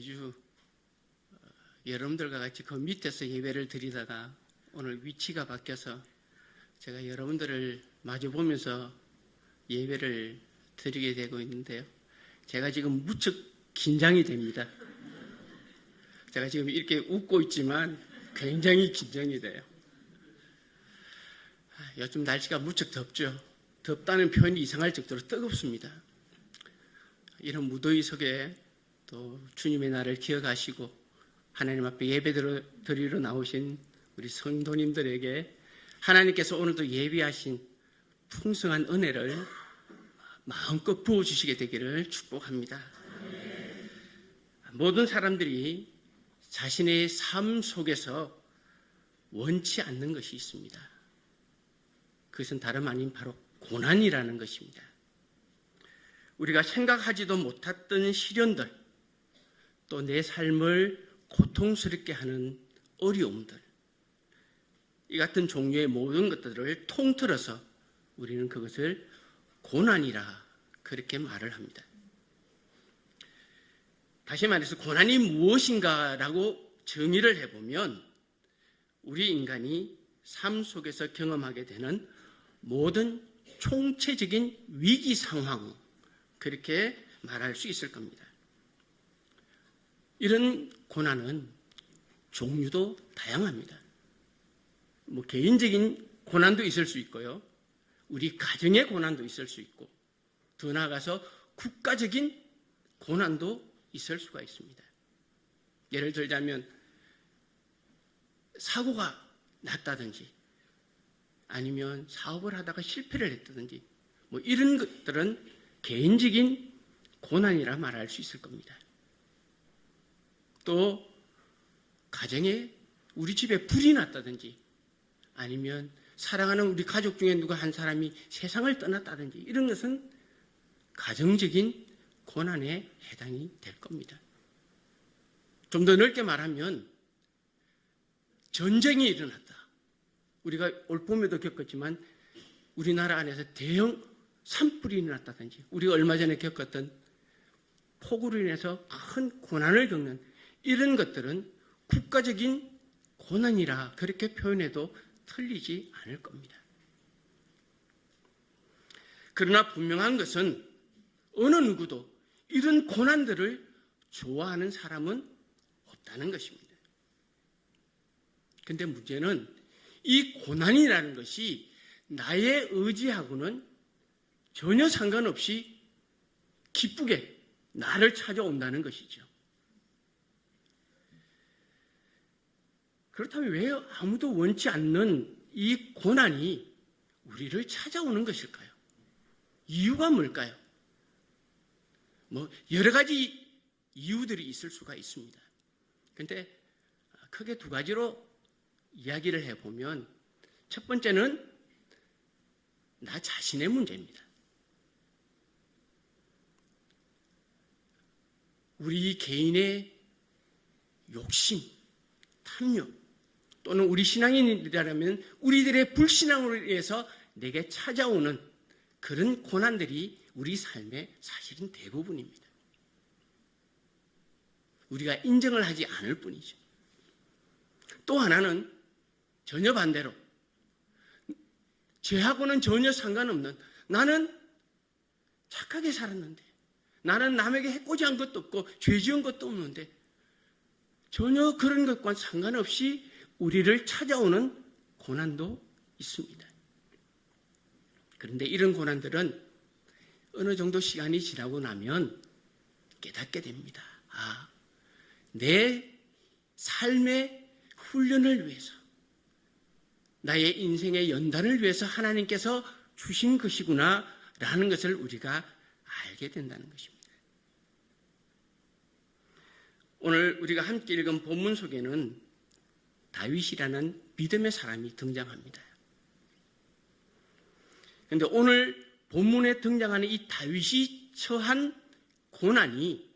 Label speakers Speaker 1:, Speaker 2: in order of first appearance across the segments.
Speaker 1: 매주 여러분들과 같이 그 밑에서 예배를 드리다가 오늘 위치가 바뀌어서 제가 여러분들을 마주보면서 예배를 드리게 되고 있는데요. 제가 지금 무척 긴장이 됩니다. 제가 지금 이렇게 웃고 있지만 굉장히 긴장이 돼요. 요즘 날씨가 무척 덥죠. 덥다는 표현이 이상할 정도로 뜨겁습니다. 이런 무더위 속에 또 주님의 날을 기억하시고 하나님 앞에 예배 드리러 나오신 우리 성도님들에게 하나님께서 오늘도 예비하신 풍성한 은혜를 마음껏 부어주시게 되기를 축복합니다. 모든 사람들이 자신의 삶 속에서 원치 않는 것이 있습니다. 그것은 다름 아닌 바로 고난이라는 것입니다. 우리가 생각하지도 못했던 시련들, 또 내 삶을 고통스럽게 하는 어려움들, 이 같은 종류의 모든 것들을 통틀어서 우리는 그것을 고난이라 그렇게 말을 합니다. 다시 말해서 고난이 무엇인가라고 정의를 해보면 우리 인간이 삶 속에서 경험하게 되는 모든 총체적인 위기 상황, 그렇게 말할 수 있을 겁니다. 이런 고난은 종류도 다양합니다. 개인적인 고난도 있을 수 있고요. 우리 가정의 고난도 있을 수 있고, 더 나아가서 국가적인 고난도 있을 수가 있습니다. 예를 들자면 사고가 났다든지 아니면 사업을 하다가 실패를 했다든지 이런 것들은 개인적인 고난이라 말할 수 있을 겁니다. 또 가정에 우리 집에 불이 났다든지 아니면 사랑하는 우리 가족 중에 누가 한 사람이 세상을 떠났다든지 이런 것은 가정적인 고난에 해당이 될 겁니다. 좀 더 넓게 말하면 전쟁이 일어났다. 우리가 올 봄에도 겪었지만 우리나라 안에서 대형 산불이 일어났다든지 우리가 얼마 전에 겪었던 폭우로 인해서 큰 고난을 겪는 이런 것들은 국가적인 고난이라 그렇게 표현해도 틀리지 않을 겁니다. 그러나 분명한 것은 어느 누구도 이런 고난들을 좋아하는 사람은 없다는 것입니다. 그런데 문제는 이 고난이라는 것이 나의 의지하고는 전혀 상관없이 기쁘게 나를 찾아온다는 것이죠. 그렇다면 왜 아무도 원치 않는 이 고난이 우리를 찾아오는 것일까요? 이유가 뭘까요? 여러 가지 이유들이 있을 수가 있습니다. 그런데 크게 두 가지로 이야기를 해보면 첫 번째는 나 자신의 문제입니다. 우리 개인의 욕심, 탐욕, 또는 우리 신앙인이라면 우리들의 불신앙으로 인해서 내게 찾아오는 그런 고난들이 우리 삶의 사실은 대부분입니다. 우리가 인정을 하지 않을 뿐이죠. 또 하나는 전혀 반대로 죄하고는 전혀 상관없는 나는 착하게 살았는데 나는 남에게 해코지한 것도 없고 죄 지은 것도 없는데 전혀 그런 것과 상관없이 우리를 찾아오는 고난도 있습니다. 그런데 이런 고난들은 어느 정도 시간이 지나고 나면 깨닫게 됩니다. 내 삶의 훈련을 위해서, 나의 인생의 연단을 위해서 하나님께서 주신 것이구나 라는 것을 우리가 알게 된다는 것입니다. 오늘 우리가 함께 읽은 본문 속에는 다윗이라는 믿음의 사람이 등장합니다. 그런데 오늘 본문에 등장하는 이 다윗이 처한 고난이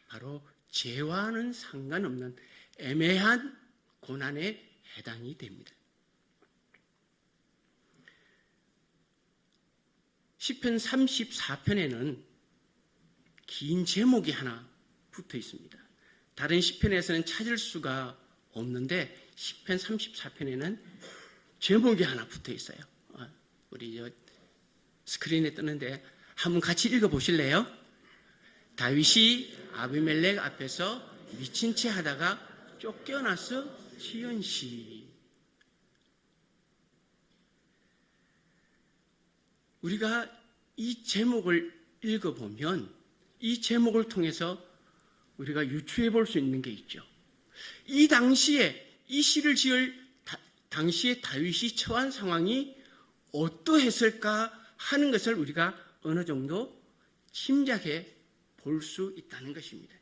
Speaker 1: 바로 죄와는 상관없는 애매한 고난에 해당이 됩니다. 시편 34편에는 긴 제목이 하나 붙어 있습니다. 다른 시편에서는 찾을 수가 없는데 시편 34편에는 제목이 하나 붙어 있어요. 우리 스크린에 뜨는데 한번 같이 읽어보실래요? 다윗이 아비멜렉 앞에서 미친 채 하다가 쫓겨나서 지은 시. 우리가 이 제목을 읽어보면 이 제목을 통해서 우리가 유추해 볼 수 있는 게 있죠. 이 당시에 이 시를 지을 당시에 다윗이 처한 상황이 어떠했을까 하는 것을 우리가 어느 정도 짐작해 볼 수 있다는 것입니다.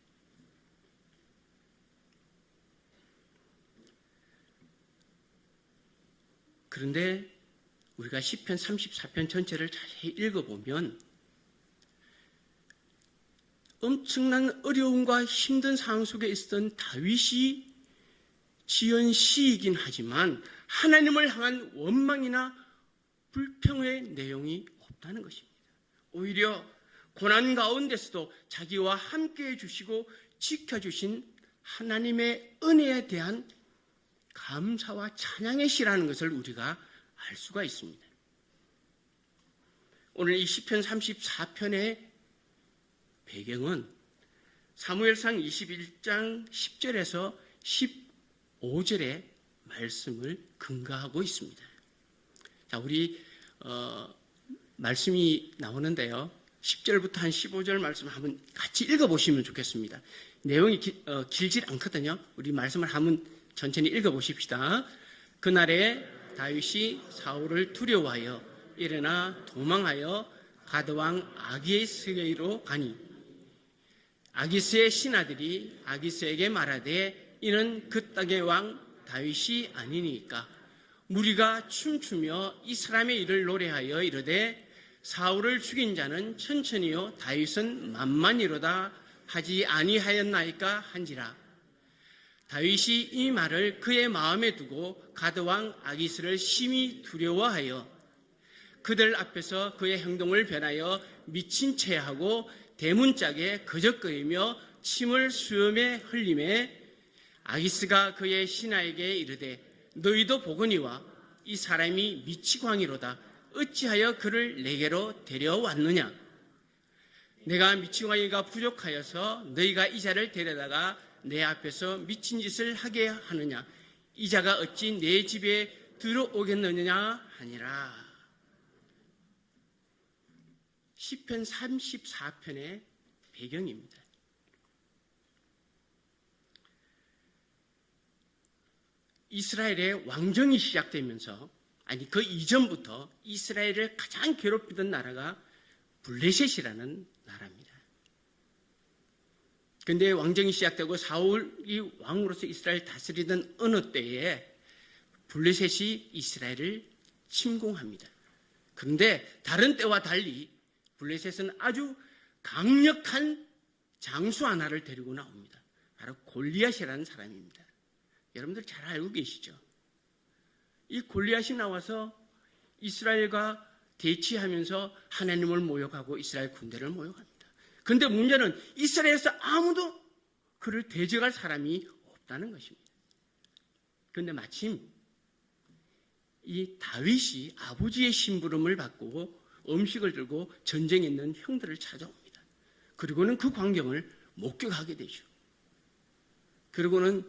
Speaker 1: 그런데 우리가 시편 34편 전체를 자세히 읽어보면 엄청난 어려움과 힘든 상황 속에 있었던 다윗이 지은 시이긴 하지만 하나님을 향한 원망이나 불평의 내용이 없다는 것입니다. 오히려 고난 가운데서도 자기와 함께해 주시고 지켜주신 하나님의 은혜에 대한 감사와 찬양의 시라는 것을 우리가 알 수가 있습니다. 오늘 이 시편 34편의 배경은 사무엘상 21장 10절에서 15절의 말씀을 근거하고 있습니다. 자, 우리 말씀이 나오는데요. 10절부터 한 15절 말씀 한번 같이 읽어보시면 좋겠습니다. 내용이 길지 않거든요. 우리 말씀을 한번 천천히 읽어보십시다. 그날에 다윗이 사울을 두려워하여 일어나 도망하여 가드왕 아기스에게로 가니 아기스의 신하들이 아기스에게 말하되 이는 그 땅의 왕 다윗이 아니니까 무리가 춤추며 이 사람의 일을 노래하여 이르되 사울을 죽인 자는 천천히요 다윗은 만만이로다 하지 아니하였나이까 한지라. 다윗이 이 말을 그의 마음에 두고 가드왕 아기스를 심히 두려워하여 그들 앞에서 그의 행동을 변하여 미친 채 하고 대문짝에 거적거리며 침을 수염에 흘리매 아기스가 그의 신하에게 이르되 너희도 보거니와 이 사람이 미치광이로다. 어찌하여 그를 내게로 데려왔느냐? 내가 미치광이가 부족하여서 너희가 이 자를 데려다가 내 앞에서 미친 짓을 하게 하느냐? 이 자가 어찌 내 집에 들어오겠느냐 하니라. 시편 34편의 배경입니다. 이스라엘의 왕정이 시작되면서 그 이전부터 이스라엘을 가장 괴롭히던 나라가 블레셋이라는 나라입니다. 그런데 왕정이 시작되고 사울이 왕으로서 이스라엘을 다스리던 어느 때에 블레셋이 이스라엘을 침공합니다. 그런데 다른 때와 달리 블레셋은 아주 강력한 장수 하나를 데리고 나옵니다. 바로 골리앗이라는 사람입니다. 여러분들 잘 알고 계시죠? 이 골리앗이 나와서 이스라엘과 대치하면서 하나님을 모욕하고 이스라엘 군대를 모욕합니다. 그런데 문제는 이스라엘에서 아무도 그를 대적할 사람이 없다는 것입니다. 그런데 마침 이 다윗이 아버지의 심부름을 받고 음식을 들고 전쟁에 있는 형들을 찾아옵니다. 그리고는 그 광경을 목격하게 되죠. 그리고는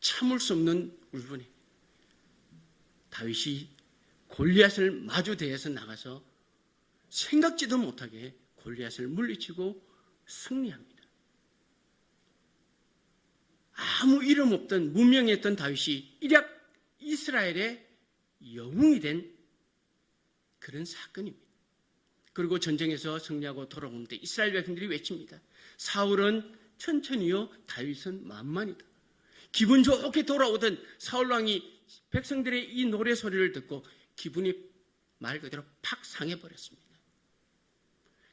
Speaker 1: 참을 수 없는 울분에 다윗이 골리앗을 마주 대해서 나가서 생각지도 못하게 골리앗을 물리치고 승리합니다. 아무 이름 없던 무명했던 다윗이 일약 이스라엘의 영웅이 된 그런 사건입니다. 그리고 전쟁에서 승리하고 돌아오는데 이스라엘 백성들이 외칩니다. 사울은 천천히요 다윗은 만만이다. 기분 좋게 돌아오던 사울왕이 백성들의 이 노래 소리를 듣고 기분이 말 그대로 팍 상해버렸습니다.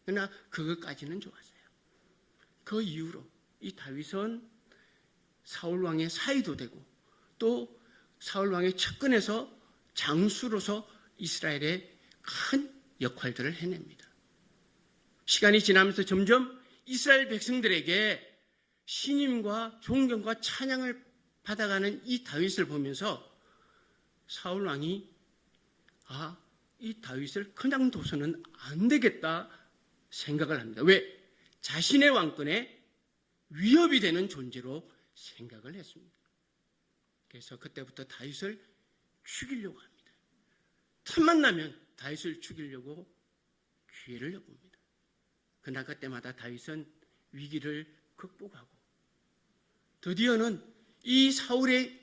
Speaker 1: 그러나 그것까지는 좋았어요. 그 이후로 이 다윗은 사울왕의 사이도 되고 또 사울왕의 측근에서 장수로서 이스라엘의 큰 역할들을 해냅니다. 시간이 지나면서 점점 이스라엘 백성들에게 신임과 존경과 찬양을 받아가는 이 다윗을 보면서 사울 왕이 이 다윗을 그냥 둬서는 안 되겠다 생각을 합니다. 왜? 자신의 왕권에 위협이 되는 존재로 생각을 했습니다. 그래서 그때부터 다윗을 죽이려고 합니다. 틈만 나면 다윗을 죽이려고 기회를 엿봅니다. 그러나 그때마다 다윗은 위기를 극복하고 드디어는 이 사울의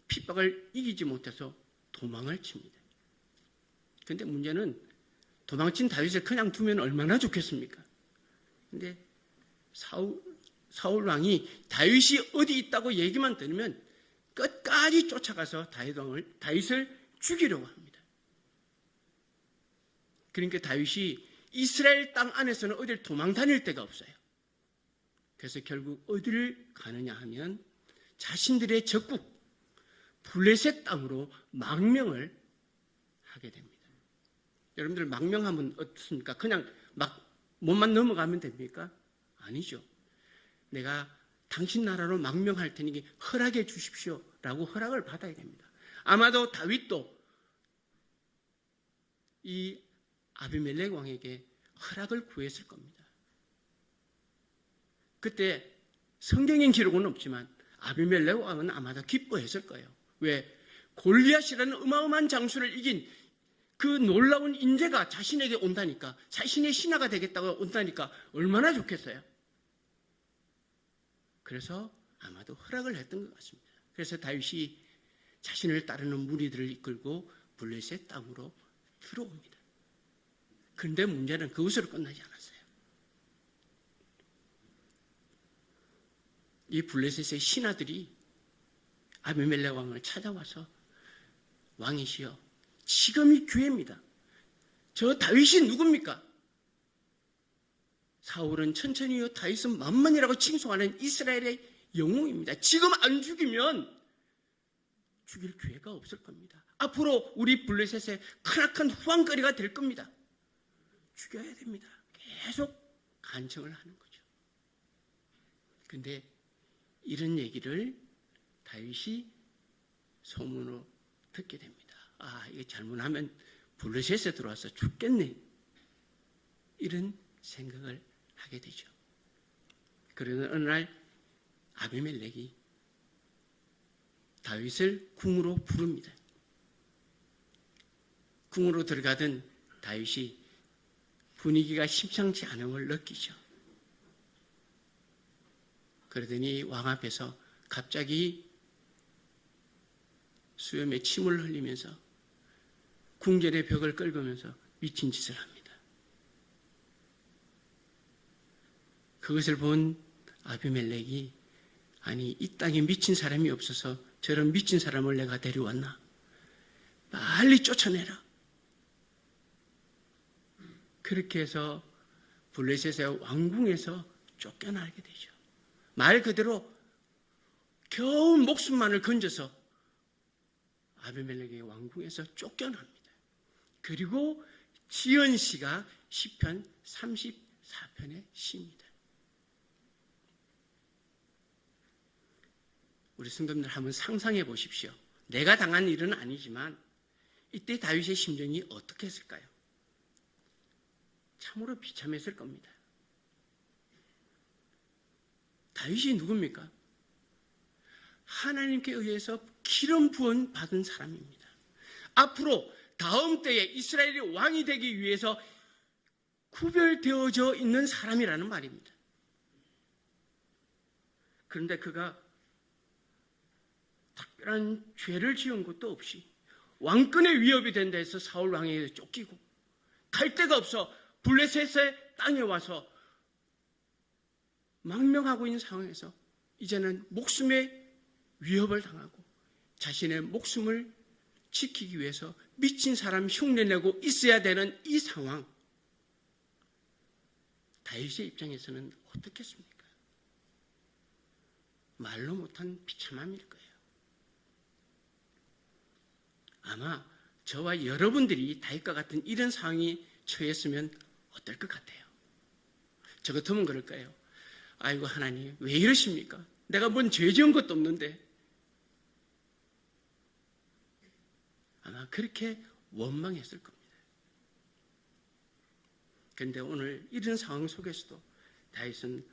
Speaker 1: 핍박을 이기지 못해서 도망을 칩니다. 그런데 문제는 도망친 다윗을 그냥 두면 얼마나 좋겠습니까? 그런데 사울 왕이 다윗이 어디 있다고 얘기만 들으면 끝까지 쫓아가서 다윗을 죽이려고 합니다. 그러니까 다윗이 이스라엘 땅 안에서는 어딜 도망 다닐 데가 없어요. 그래서 결국 어디를 가느냐 하면 자신들의 적국 블레셋 땅으로 망명을 하게 됩니다. 여러분들 망명하면 어떻습니까? 그냥 막 몸만 넘어가면 됩니까? 아니죠. 내가 당신 나라로 망명할 테니 허락해 주십시오 라고 허락을 받아야 됩니다. 아마도 다윗도 이 아비멜렉 왕에게 허락을 구했을 겁니다. 그때 성경인 기록은 없지만 아비멜렉 왕은 아마도 기뻐했을 거예요. 왜? 골리앗이라는 어마어마한 장수를 이긴 그 놀라운 인재가 자신에게 온다니까, 자신의 신하가 되겠다고 온다니까 얼마나 좋겠어요. 그래서 아마도 허락을 했던 것 같습니다. 그래서 다윗이 자신을 따르는 무리들을 이끌고 블레셋 땅으로 들어옵니다. 그런데 문제는 그것으로 끝나지 않았어요. 이 블레셋의 신하들이 아비멜렉 왕을 찾아와서 왕이시여, 지금이 기회입니다. 저 다윗이 누굽니까? 사울은 천천히요, 다윗은 만만이라고 칭송하는 이스라엘의 영웅입니다. 지금 안 죽이면 죽일 기회가 없을 겁니다. 앞으로 우리 블레셋의 크나큰 후황거리가 될 겁니다. 죽여야 됩니다. 계속 간청을 하는 거죠. 그런데 이런 얘기를 다윗이 소문으로 듣게 됩니다. 이거 잘못하면 블레셋에 들어와서 죽겠네. 이런 생각을 하게 되죠. 그러는 어느 날 아비멜렉이 다윗을 궁으로 부릅니다. 궁으로 들어가던 다윗이 분위기가 심상치 않은 걸 느끼죠. 그러더니 왕 앞에서 갑자기 수염에 침을 흘리면서 궁전의 벽을 긁으면서 미친 짓을 합니다. 그것을 본 아비멜렉이 아니, 이 땅에 미친 사람이 없어서 저런 미친 사람을 내가 데려왔나? 빨리 쫓아내라. 그렇게 해서 블레셋의 왕궁에서 쫓겨나게 되죠. 말 그대로 겨우 목숨만을 건져서 아비멜렉의 왕궁에서 쫓겨납니다. 그리고 지은 시가 시편 34편의 시입니다. 우리 성도님들 한번 상상해 보십시오. 내가 당한 일은 아니지만 이때 다윗의 심정이 어떻게 했을까요? 참으로 비참했을 겁니다. 다윗이 누굽니까? 하나님께 의해서 기름 부은 받은 사람입니다. 앞으로 다음 때에 이스라엘이 왕이 되기 위해서 구별되어져 있는 사람이라는 말입니다. 그런데 그가 특별한 죄를 지은 것도 없이 왕권의 위협이 된다 해서 사울 왕에게 쫓기고 갈 데가 없어 블레셋의 땅에 와서 망명하고 있는 상황에서 이제는 목숨의 위협을 당하고 자신의 목숨을 지키기 위해서 미친 사람 흉내내고 있어야 되는 이 상황, 다윗의 입장에서는 어떻겠습니까? 말로 못한 비참함일 거예요. 아마 저와 여러분들이 다윗과 같은 이런 상황이 처했으면 어떨 것 같아요? 저 같으면 그럴까요? 아이고 하나님 왜 이러십니까? 내가 뭔 죄 지은 것도 없는데. 아마 그렇게 원망했을 겁니다. 그런데 오늘 이런 상황 속에서도 다윗은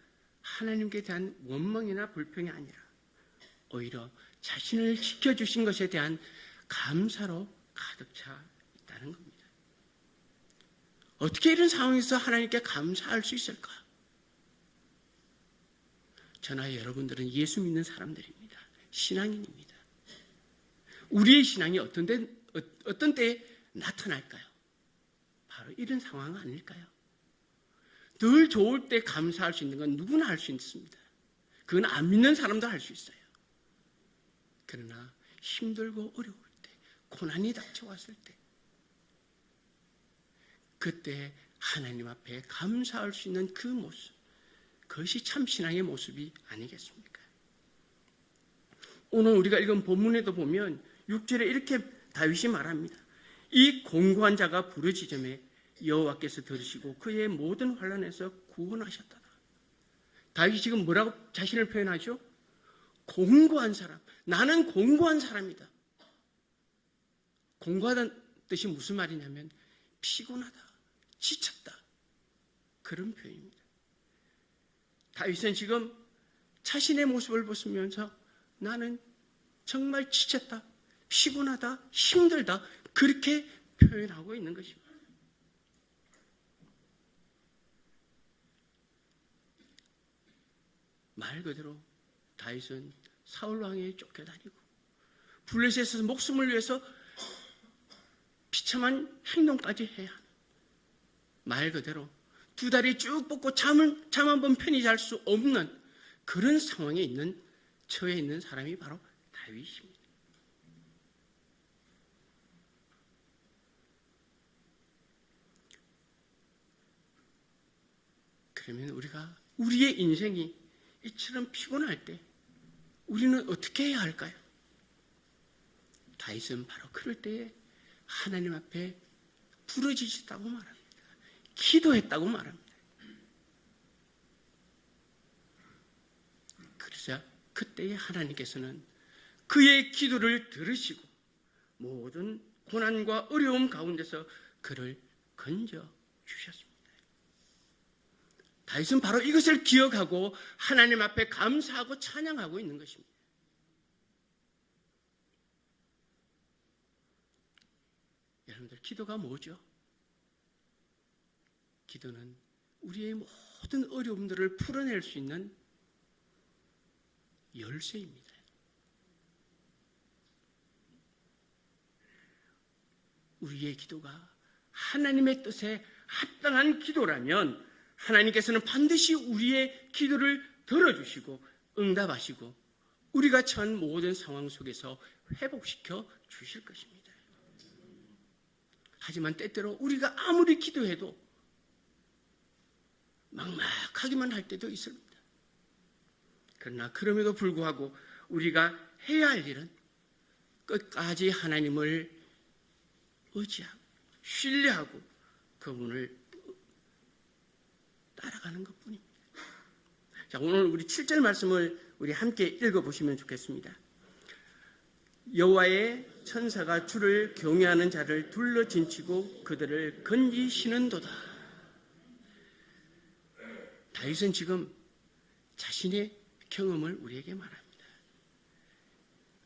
Speaker 1: 하나님께 대한 원망이나 불평이 아니라 오히려 자신을 지켜주신 것에 대한 감사로 가득 차 있다는 겁니다. 어떻게 이런 상황에서 하나님께 감사할 수 있을까? 저나 여러분들은 예수 믿는 사람들입니다. 신앙인입니다. 우리의 신앙이 어떤 때에 나타날까요? 바로 이런 상황 아닐까요? 늘 좋을 때 감사할 수 있는 건 누구나 할 수 있습니다. 그건 안 믿는 사람도 할 수 있어요. 그러나 힘들고 어려울 때, 고난이 닥쳐왔을 때, 그때 하나님 앞에 감사할 수 있는 그 모습, 그것이 참 신앙의 모습이 아니겠습니까? 오늘 우리가 읽은 본문에도 보면 6절에 이렇게 다윗이 말합니다. 이 공고한 자가 부르짖음에 여호와께서 들으시고 그의 모든 환난에서 구원하셨다. 다윗이 지금 뭐라고 자신을 표현하죠? 공고한 사람. 나는 공고한 사람이다. 공고하다는 뜻이 무슨 말이냐면 피곤하다, 지쳤다. 그런 표현입니다. 다윗은 지금 자신의 모습을 보시면서 나는 정말 지쳤다, 피곤하다, 힘들다. 그렇게 표현하고 있는 것입니다. 말 그대로 다윗은 사울 왕에게 쫓겨다니고 블레셋에서 목숨을 위해서 비참한 행동까지 해야 하는, 말 그대로 두 다리 쭉 뻗고 잠 한 번 편히 잘 수 없는 그런 상황에 처해 있는 사람이 바로 다윗입니다. 그러면 우리의 인생이 이처럼 피곤할 때 우리는 어떻게 해야 할까요? 다윗은 바로 그럴 때에 하나님 앞에 부르짖었다고 말합니다. 기도했다고 말합니다. 그래서 그때에 하나님께서는 그의 기도를 들으시고 모든 고난과 어려움 가운데서 그를 건져 주셨습니다. 다윗은 바로 이것을 기억하고 하나님 앞에 감사하고 찬양하고 있는 것입니다. 여러분들, 기도가 뭐죠? 기도는 우리의 모든 어려움들을 풀어낼 수 있는 열쇠입니다. 우리의 기도가 하나님의 뜻에 합당한 기도라면 하나님께서는 반드시 우리의 기도를 들어주시고 응답하시고 우리가 처한 모든 상황 속에서 회복시켜 주실 것입니다. 하지만 때때로 우리가 아무리 기도해도 막막하기만 할 때도 있습니다. 그러나 그럼에도 불구하고 우리가 해야 할 일은 끝까지 하나님을 의지하고 신뢰하고 그분을 따라가는 것뿐입니다. 자, 오늘 우리 7절 말씀을 우리 함께 읽어보시면 좋겠습니다. 여호와의 천사가 주를 경외하는 자를 둘러 진치고 그들을 건지시는도다. 다윗은 지금 자신의 경험을 우리에게 말합니다.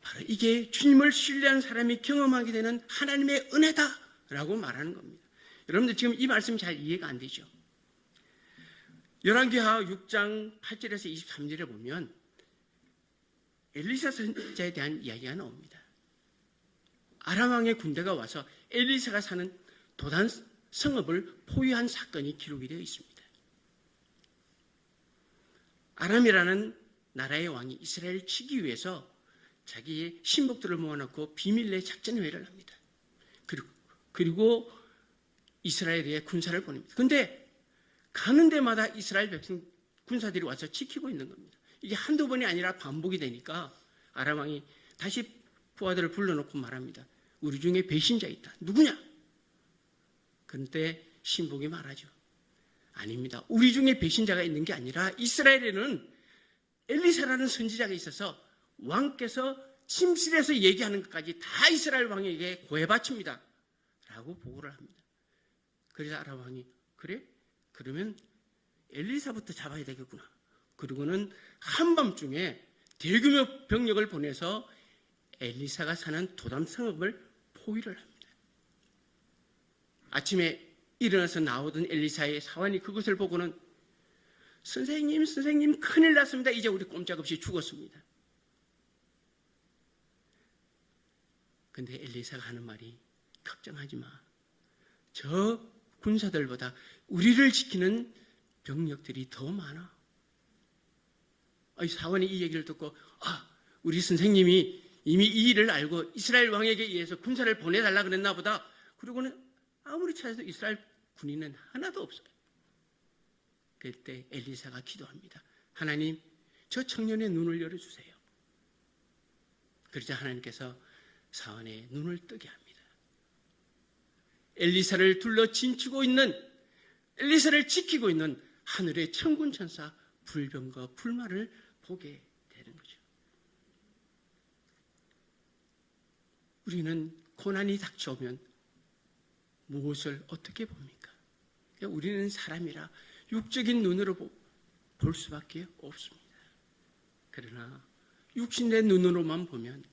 Speaker 1: 바로 이게 주님을 신뢰한 사람이 경험하게 되는 하나님의 은혜다라고 말하는 겁니다. 여러분들 지금 이 말씀이 잘 이해가 안 되죠? 열왕기하 6장 8절에서 23절에 보면 엘리사 선지자에 대한 이야기가 나옵니다. 아람 왕의 군대가 와서 엘리사가 사는 도단 성읍을 포위한 사건이 기록이 되어 있습니다. 아람이라는 나라의 왕이 이스라엘을 치기 위해서 자기의 신복들을 모아놓고 비밀리에 작전회의를 합니다. 그리고 이스라엘에 군사를 보냅니다. 그런데 가는 데마다 이스라엘 백성 군사들이 와서 지키고 있는 겁니다. 이게 한두 번이 아니라 반복이 되니까 아람 왕이 다시 부하들을 불러놓고 말합니다. 우리 중에 배신자 있다. 누구냐? 그런데 신복이 말하죠. 아닙니다. 우리 중에 배신자가 있는 게 아니라 이스라엘에는 엘리사라는 선지자가 있어서 왕께서 침실에서 얘기하는 것까지 다 이스라엘 왕에게 고해바칩니다. 라고 보고를 합니다. 그래서 아람 왕이 그래? 그러면 엘리사부터 잡아야 되겠구나. 그리고는 한밤중에 대규모 병력을 보내서 엘리사가 사는 도담 성읍을 포위를 합니다. 아침에 일어나서 나오던 엘리사의 사환이 그것을 보고는 선생님 큰일 났습니다. 이제 우리 꼼짝없이 죽었습니다. 근데 엘리사가 하는 말이 걱정하지 마. 저 군사들보다 우리를 지키는 병력들이 더 많아. 사원이 이 얘기를 듣고 우리 선생님이 이미 이 일을 알고 이스라엘 왕에게 의해서 군사를 보내달라 그랬나 보다. 그리고는 아무리 찾아도 이스라엘 군인은 하나도 없어요. 그때 엘리사가 기도합니다. 하나님, 저 청년의 눈을 열어주세요. 그러자 하나님께서 사원의 눈을 뜨게 합니다. 엘리사를 둘러 진치고 있는, 엘리사를 지키고 있는 하늘의 천군 천사 불병과 불말을 보게 되는 거죠. 우리는 고난이 닥쳐오면 무엇을 어떻게 봅니까? 우리는 사람이라 육적인 눈으로 볼 수밖에 없습니다. 그러나 육신의 눈으로만 보면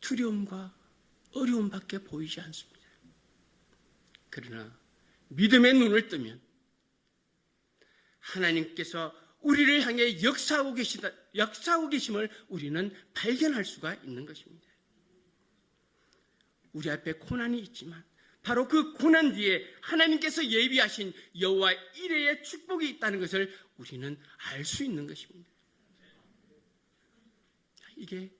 Speaker 1: 두려움과 어려움밖에 보이지 않습니다. 그러나 믿음의 눈을 뜨면 하나님께서 우리를 향해 역사하고 계심을 우리는 발견할 수가 있는 것입니다. 우리 앞에 고난이 있지만 바로 그 고난 뒤에 하나님께서 예비하신 여호와 이레의 축복이 있다는 것을 우리는 알 수 있는 것입니다. 이게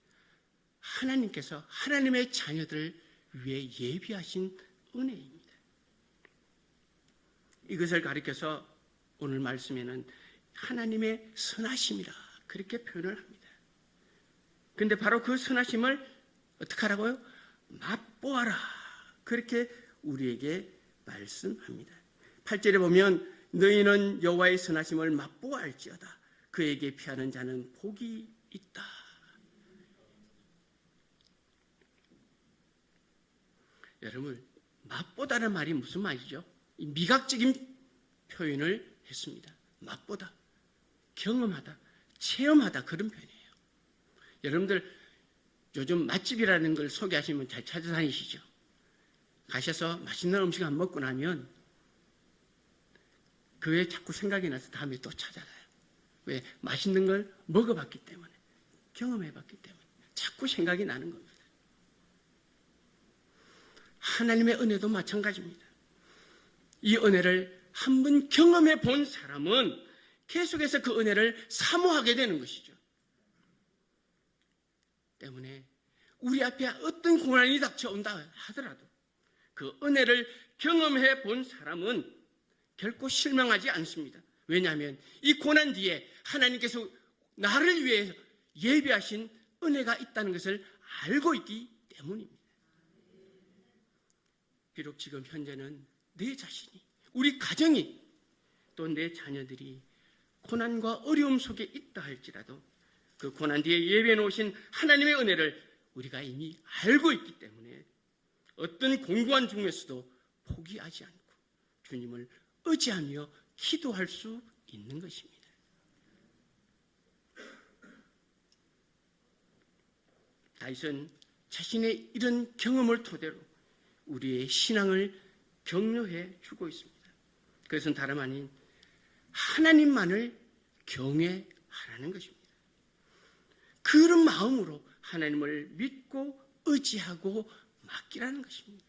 Speaker 1: 하나님께서 하나님의 자녀들을 위해 예비하신 은혜입니다. 이것을 가리켜서 오늘 말씀에는 하나님의 선하심이라 그렇게 표현을 합니다. 그런데 바로 그 선하심을 어떻게 하라고요? 맛보아라. 그렇게 우리에게 말씀합니다. 8절에 보면 너희는 여호와의 선하심을 맛보아할지어다. 그에게 피하는 자는 복이 있다. 여러분, 맛보다는 말이 무슨 말이죠? 미각적인 표현을 했습니다. 맛보다, 경험하다, 체험하다 그런 표현이에요. 여러분들 요즘 맛집이라는 걸 소개하시면 잘 찾아다니시죠? 가셔서 맛있는 음식 안 먹고 나면 그게 자꾸 생각이 나서 다음에 또 찾아가요. 왜? 맛있는 걸 먹어봤기 때문에, 경험해봤기 때문에 자꾸 생각이 나는 겁니다. 하나님의 은혜도 마찬가지입니다. 이 은혜를 한번 경험해 본 사람은 계속해서 그 은혜를 사모하게 되는 것이죠. 때문에 우리 앞에 어떤 고난이 닥쳐온다 하더라도 그 은혜를 경험해 본 사람은 결코 실망하지 않습니다. 왜냐하면 이 고난 뒤에 하나님께서 나를 위해 예비하신 은혜가 있다는 것을 알고 있기 때문입니다. 비록 지금 현재는 내 자신이, 우리 가정이, 또 내 자녀들이 고난과 어려움 속에 있다 할지라도 그 고난 뒤에 예비해 놓으신 하나님의 은혜를 우리가 이미 알고 있기 때문에 어떤 공고한 중에서도 포기하지 않고 주님을 의지하며 기도할 수 있는 것입니다. 다윗은 자신의 이런 경험을 토대로 우리의 신앙을 격려해 주고 있습니다. 그것은 다름 아닌 하나님만을 경외하라는 것입니다. 그런 마음으로 하나님을 믿고 의지하고 맡기라는 것입니다.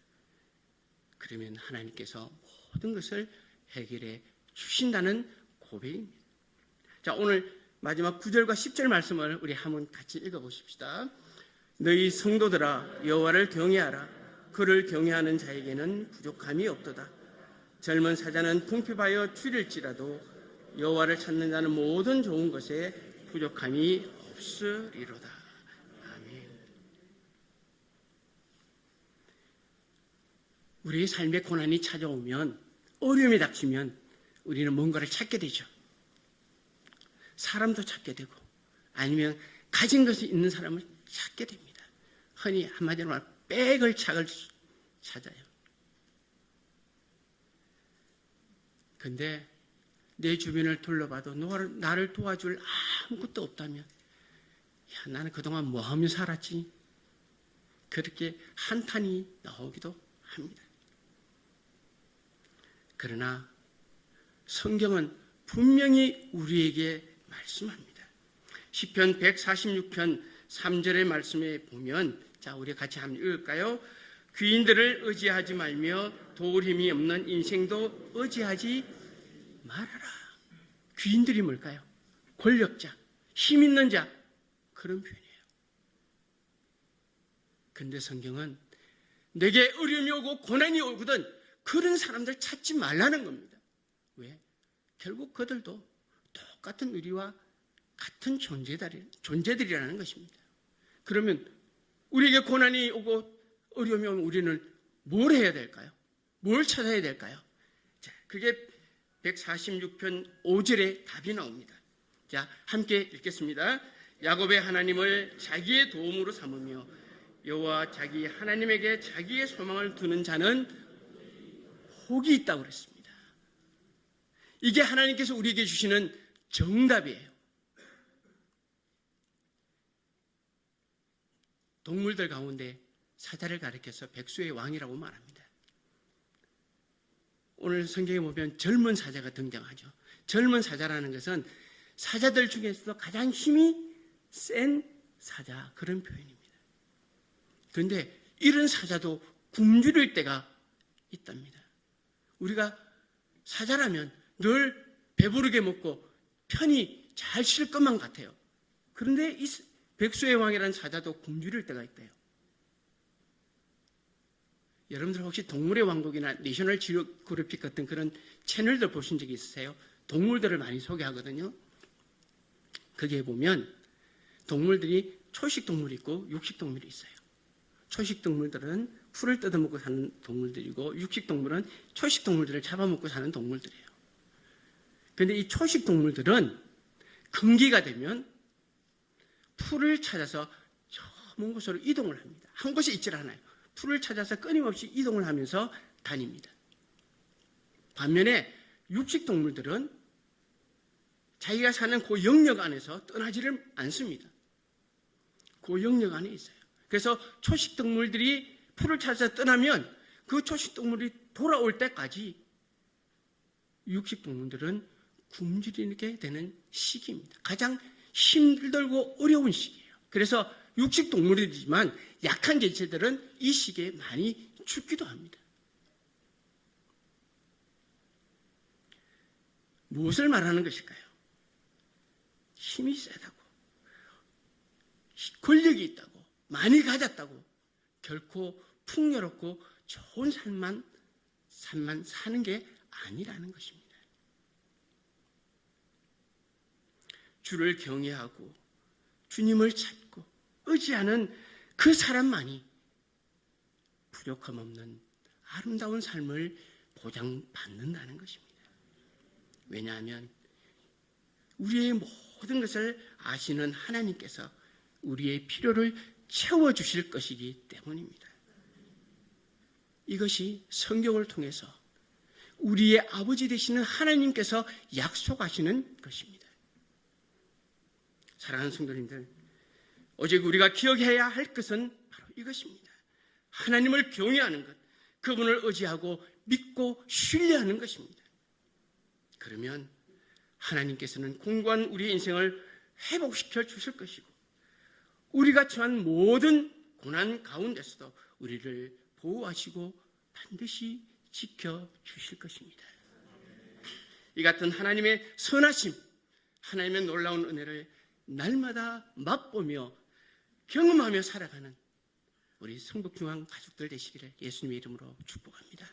Speaker 1: 그러면 하나님께서 모든 것을 해결해 주신다는 고백입니다. 자, 오늘 마지막 9절과 10절 말씀을 우리 한번 같이 읽어보십시다. 너희 성도들아 여호와를 경외하라. 그를 경외하는 자에게는 부족함이 없도다. 젊은 사자는 궁핍하여 줄일지라도 여호와를 찾는 자는 모든 좋은 것에 부족함이 없으리로다. 아멘. 우리의 삶에 고난이 찾아오면 어려움이 닥치면 우리는 뭔가를 찾게 되죠. 사람도 찾게 되고 아니면 가진 것이 있는 사람을 찾게 됩니다. 흔히 한마디로 말하면 백을 찾아요. 근데 내 주변을 둘러봐도 나를 도와줄 아무것도 없다면 나는 그동안 뭐 하며 살았지? 그렇게 한탄이 나오기도 합니다. 그러나 성경은 분명히 우리에게 말씀합니다. 시편 146편 3절의 말씀에 보면, 자, 우리 같이 한번 읽을까요? 귀인들을 의지하지 말며 도울 힘이 없는 인생도 의지하지 말아라. 귀인들이 뭘까요? 권력자, 힘 있는 자, 그런 표현이에요. 근데 성경은 내게 어려움이 오고 고난이 오거든 그런 사람들 찾지 말라는 겁니다. 왜? 결국 그들도 똑같은 우리와 같은 존재들이라는 것입니다. 그러면 우리에게 고난이 오고 어려움이 오면 우리는 뭘 해야 될까요? 뭘 찾아야 될까요? 자, 그게 146편 5절에 답이 나옵니다. 자, 함께 읽겠습니다. 야곱의 하나님을 자기의 도움으로 삼으며 여호와 자기 하나님에게 자기의 소망을 두는 자는 복이 있다고 그랬습니다. 이게 하나님께서 우리에게 주시는 정답이에요. 동물들 가운데 사자를 가리켜서 백수의 왕이라고 말합니다. 오늘 성경에 보면 젊은 사자가 등장하죠. 젊은 사자라는 것은 사자들 중에서도 가장 힘이 센 사자, 그런 표현입니다. 그런데 이런 사자도 굶주릴 때가 있답니다. 우리가 사자라면 늘 배부르게 먹고 편히 잘 쉴 것만 같아요. 그런데 이 백수의 왕이라는 사자도 굶주릴 때가 있대요. 여러분들 혹시 동물의 왕국이나 내셔널 지오그래픽 같은 그런 채널들 보신 적이 있으세요? 동물들을 많이 소개하거든요. 거기에 보면 동물들이 초식 동물이 있고 육식 동물이 있어요. 초식 동물들은 풀을 뜯어먹고 사는 동물들이고 육식 동물은 초식 동물들을 잡아먹고 사는 동물들이에요. 그런데 이 초식 동물들은 금기가 되면 풀을 찾아서 저 먼 곳으로 이동을 합니다. 한 곳에 있질 않아요. 풀을 찾아서 끊임없이 이동을 하면서 다닙니다. 반면에 육식 동물들은 자기가 사는 그 영역 안에서 떠나지를 않습니다. 그 영역 안에 있어요. 그래서 초식 동물들이 풀을 찾아서 떠나면 그 초식 동물이 돌아올 때까지 육식 동물들은 굶주리게 되는 시기입니다. 가장 힘들고 어려운 시기예요. 그래서 육식 동물이지만 약한 개체들은 이 시기에 많이 죽기도 합니다. 무엇을 말하는 것일까요? 힘이 세다고, 권력이 있다고, 많이 가졌다고 결코 풍요롭고 좋은 삶만 사는 게 아니라는 것입니다. 주를 경외하고 주님을 찾고 의지하는 그 사람만이 부족함 없는 아름다운 삶을 보장받는다는 것입니다. 왜냐하면 우리의 모든 것을 아시는 하나님께서 우리의 필요를 채워주실 것이기 때문입니다. 이것이 성경을 통해서 우리의 아버지 되시는 하나님께서 약속하시는 것입니다. 사랑하는 성도님들, 오직 우리가 기억해야 할 것은 바로 이것입니다. 하나님을 경외하는 것, 그분을 의지하고 믿고 신뢰하는 것입니다. 그러면 하나님께서는 공고한 우리의 인생을 회복시켜 주실 것이고 우리가 처한 모든 고난 가운데서도 우리를 보호하시고 반드시 지켜주실 것입니다. 이 같은 하나님의 선하심, 하나님의 놀라운 은혜를 날마다 맛보며 경험하며 살아가는 우리 성북중앙 가족들 되시기를 예수님의 이름으로 축복합니다.